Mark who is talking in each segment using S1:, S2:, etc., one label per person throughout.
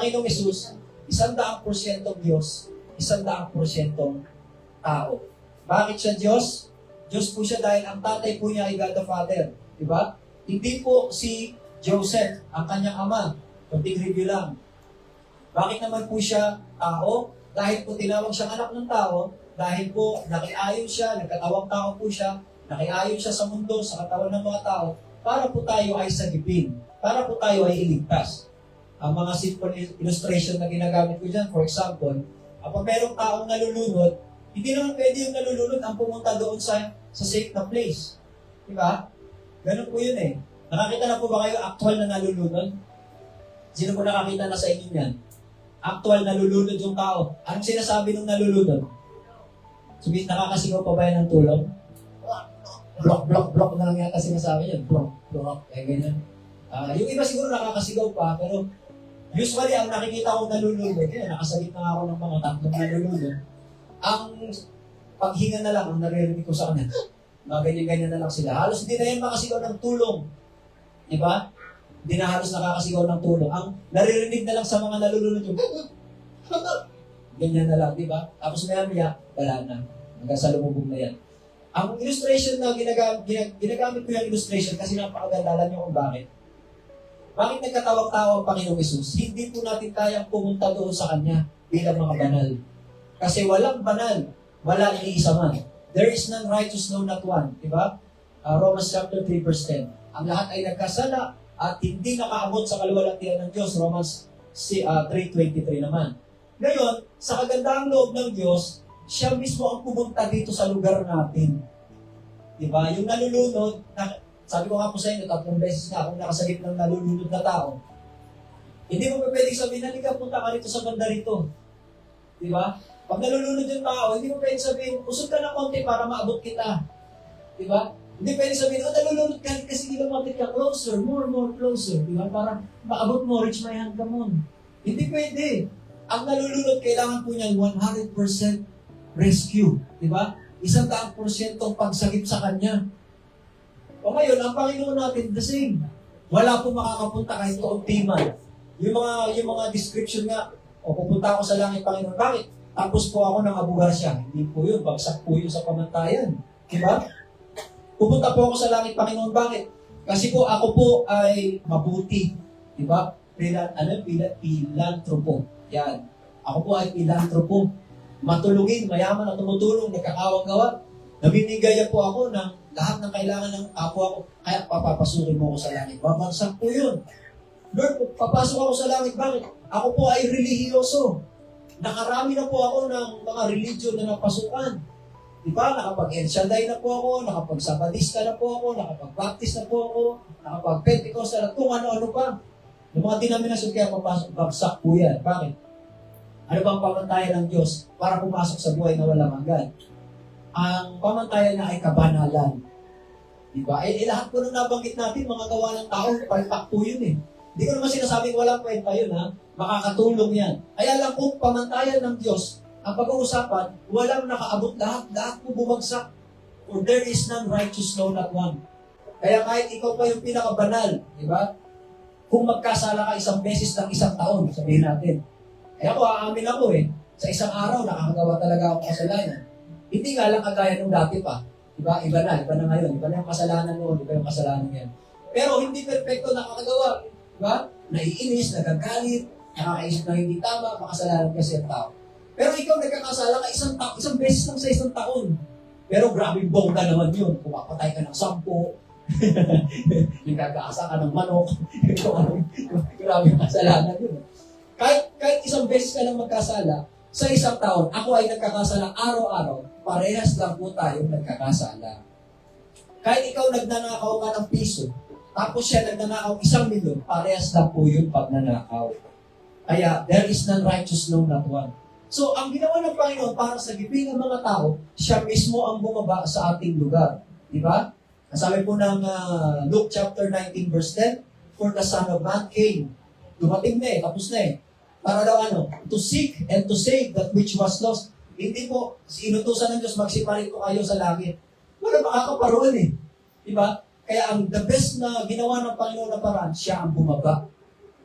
S1: Panginoong Hesus, 100% Diyos, 100% tao. Bakit siya Diyos? Diyos po siya dahil ang tatay po niya ay God the Father. Diba? Hindi po si Joseph, ang kanyang ama. Kunting review lang. Bakit naman po siya tao? Dahil po tinawag siyang anak ng tao, dahil po nakiayon siya, nagkatawang tao po siya, nakiayon siya sa mundo, sa katawan ng mga tao, para po tayo ay sagipin, para po tayo ay iligtas. Ang mga simple illustration na ginagamit ko dyan, for example, kapag merong taong nalulunod, hindi naman pwede yung nalulunod ang pumunta doon sa safe na place. Diba? Ganun po yun eh. Nakakita na po ba kayo actual na nalulunod? Sino po nakakita na sa inyo yan? Actual nalulunod yung tao. Anong sinasabi ng nalulunod? Sabi, nakakasigaw pa ba yan ng tulong? Block na lang yata sinasabi yan. Block. Ganyan. Yung iba siguro nakakasigaw pa, pero usually ang nakikita kong nalulunod, nakasalit na ako ng mga tatlong nalulunod, ang paghinga na lang ang naririnig ko sa kanila. Mga ganyan-ganyan na lang sila. Halos hindi na yan makasigaw ng tulong. Diba? Hindi na halos nakakasigaw ng tulong. Ang naririnig na lang sa mga nalulunod yung ganyan na lang, diba? Tapos maya-maya, wala na. Hanggang sa lumubog na yan. Ang illustration na ginagamit ko yung illustration kasi napakaganda, alam niyo kung bakit. Bakit nagkatawag-tawag ang Panginoong Hesus? Hindi po natin kayang pumunta doon sa Kanya bilang mga banal. Kasi walang banal, wala iisa man. There is none righteous, no not one. Diba? Romans chapter 3 verse 10. Ang lahat ay nagkasala at hindi nakaabot sa kaluwalhatian ng Diyos. Romans 3:23 naman. Ngayon, sa kagandahang loob ng Diyos, siya mismo ang pumunta dito sa lugar natin. Diba? Yung nalulunod, sabi ko nga po sa inyo, 3 beses na akong nakasagip ng nalulunod na tao. Hindi mo pa pwedeng sabihin, halika, punta ka rito sa banda rito. Diba? Pag nalulunod yung tao, hindi mo pwedeng sabihin, usod ka na konti para maabot kita. Diba? Hindi pwedeng sabihin, nalulunod ka kasi lumapit ka closer, more closer. Diba? Para maabot mo, reach my hand ka mo. Hindi pwede. Ang nalulunod, kailangan po niyan 100% rescue. Diba? 100% pagsagip sa Kanya. O ngayon, ang Panginoon natin, the same. Wala po makakapunta kahit kaunti man. Yung mga description nga, pupunta ako sa langit, Panginoon. Bakit? Tapos po ako ng abugasya. Hindi po yun. Bagsak po yun sa pamantayan. Diba? Pupunta po ako sa langit, Panginoon. Bakit? Kasi po, ako po ay mabuti. Diba? Pilantropo. Yan. Ako po ay pilantropo. Matulungin, mayaman at tumutulong, nagkakawang-gawa. Namimigay po ako ng lahat ng kailangan ng kapwa ko. Kaya papapasukin mo ako sa langit. Babagsak po yun. Lord, papasok ako sa langit. Bakit? Ako po ay relihiyoso. Nakarami na po ako ng mga religion na napasukan. Diba? Nakapag-El Shaddai na po ako, nakapag-Sabadista na po ako, nakapag-Baptist na po ako, nakapag-Pentecostal na kung ano-ano pa. Yung mga denominasyon kaya papasok, bagsak po yan. Bakit? Ano bang pamantayan ng Diyos para pumasok sa buhay na walang hanggan? Ang pamantayan na ay kabanalan. Diba? Lahat po nung nabanggit natin, mga gawa ng tao, palpak po yun eh. Hindi ko naman sinasabing walang kwenta yun ha. Makakatulong yan. Kaya lang kung pamantayan ng Diyos, ang pag-uusapan, walang nakaabot lahat. Lahat po bumagsak. For there is none righteous, no not one. Kaya kahit ikaw pa yung pinakabanal, diba? Kung magkasala ka isang beses ng isang taon, sabihin natin. Kaya ako, aamin ako eh. Sa isang araw, nakakagawa talaga ako kasalanan. Hindi nga lang kagaya nung dati pa. Diba? Iba na ngayon. Iba na yung kasalanan noon, iba yung kasalanan yan. Pero hindi perfecto nakakagawa. Diba? Naiinis, nagagalit, nakakaisip na hindi tama, makasalanan kasi ang tao. Pero ikaw nagkakasala ka isang beses lang sa isang taon. Pero grabe bongga naman yun. Pumapatay ka ng 10, nagkakaasa ka ng manok. Grabe yung kasalanan yun. Kahit isang beses ka lang magkasala, sa isang taon, ako ay nagkakasala araw-araw, parehas lang po tayo nagkakasala. Kahit ikaw nagnanakaw ka ng piso, tapos siya nagnanakaw 1,000,000, parehas lang po yun pag nanakaw. Kaya, there is none righteous, no not one. So, ang ginawa ng Panginoon para sa gibing ng mga tao, siya mismo ang bumaba sa ating lugar. Diba? Sabi po ng Luke chapter 19 verse 10, for the Son of Man came. Dumating na tapos na Para daw to seek and to save that which was lost. Hindi po, inutusan ng Diyos, magsiparin ko kayo sa langit. Wala makakaparoon Diba? Kaya ang the best na ginawa ng Panginoon na paraan, siya ang bumaba.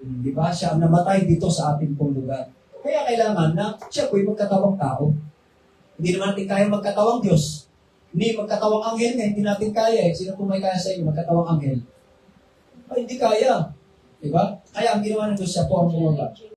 S1: Di ba? Siya ang namatay dito sa ating pong lugar. Kaya kailangan na siya po'y magkatawang tao. Hindi naman natin kaya magkatawang Diyos. Hindi magkatawang anghel nga, hindi natin kaya eh. Sino po may kaya sa inyo magkatawang anghel? Ay, hindi kaya. Di ba? Kaya ang ginawa ng Diyos, siya po ang bumaba.